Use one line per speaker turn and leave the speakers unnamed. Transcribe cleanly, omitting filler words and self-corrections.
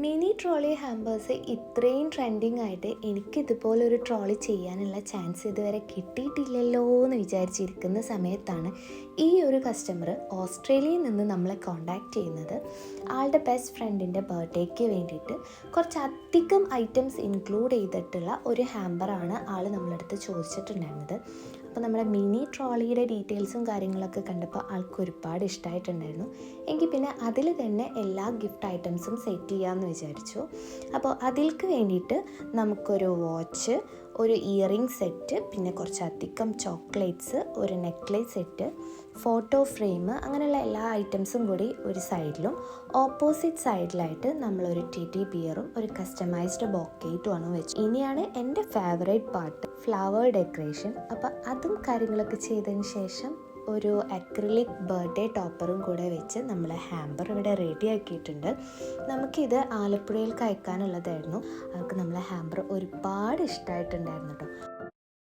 Mini trolley hampers ഇത്രയും trending ആയിട്ട് എനിക്കിതുപോലൊരു trolley ചെയ്യാനുള്ള ചാൻസ് ഇതുവരെ കിട്ടിയിട്ടില്ലല്ലോ എന്ന് വിചാരിച്ചിരിക്കുന്ന സമയത്താണ് ഈ ഒരു കസ്റ്റമർ ഓസ്ട്രേലിയയിൽ നിന്ന് നമ്മളെ കോണ്ടാക്ട് ചെയ്യുന്നത്. ആളുടെ ബെസ്റ്റ് ഫ്രണ്ടിൻ്റെ ബർത്ത്ഡേക്ക് വേണ്ടിയിട്ട് കുറച്ചധികം ഐറ്റംസ് ഇൻക്ലൂഡ് ചെയ്തിട്ടുള്ള ഒരു ഹാമ്പറാണ് ആൾ നമ്മളടുത്ത് ചോദിച്ചിട്ടുണ്ടായിരുന്നത്. അപ്പോൾ നമ്മുടെ മിനി ട്രോളിയുടെ ഡീറ്റെയിൽസും കാര്യങ്ങളൊക്കെ കണ്ടപ്പോൾ ആൾക്ക് ഒരുപാട് ഇഷ്ടമായിട്ടുണ്ടായിരുന്നു. എങ്കിൽ പിന്നെ അതിൽ തന്നെ എല്ലാ ഗിഫ്റ്റ് ഐറ്റംസും സെറ്റ് ചെയ്യാമെന്ന് വിചാരിച്ചു. അപ്പോൾ അതിൽക്ക് വേണ്ടിയിട്ട് നമുക്കൊരു വാച്ച്, ഒരു ഇയറിംഗ് സെറ്റ്, പിന്നെ കുറച്ചധികം ചോക്ലേറ്റ്സ്, ഒരു നെക്ലേസ് സെറ്റ്, ഫോട്ടോ ഫ്രെയിം, അങ്ങനെയുള്ള എല്ലാ ഐറ്റംസും കൂടി ഒരു സൈഡിലും ഓപ്പോസിറ്റ് സൈഡിലായിട്ട് നമ്മളൊരു ടെഡി ബിയറും ഒരു കസ്റ്റമൈസ്ഡ് ബൊക്കേറ്റുമാണ് വെച്ചു. ഇനിയാണ് എൻ്റെ ഫേവറേറ്റ് പാർട്ട്, ഫ്ലവർ ഡെക്കറേഷൻ. അപ്പോൾ അതും കാര്യങ്ങളൊക്കെ ചെയ്തതിന് ശേഷം ഒരു അക്രിലിക് ബർത്ത്ഡേ ടോപ്പറും കൂടെ വെച്ച് നമ്മൾ ഹാമ്പർ ഇവിടെ റെഡി ആക്കിയിട്ടുണ്ട്. നമുക്കിത് ആലപ്പുഴയിലേക്ക് അയക്കാനുള്ളതായിരുന്നു. അവർക്ക് നമ്മളെ ഹാമ്പർ ഒരുപാട് ഇഷ്ടമായിട്ടുണ്ടായിരുന്നു കേട്ടോ.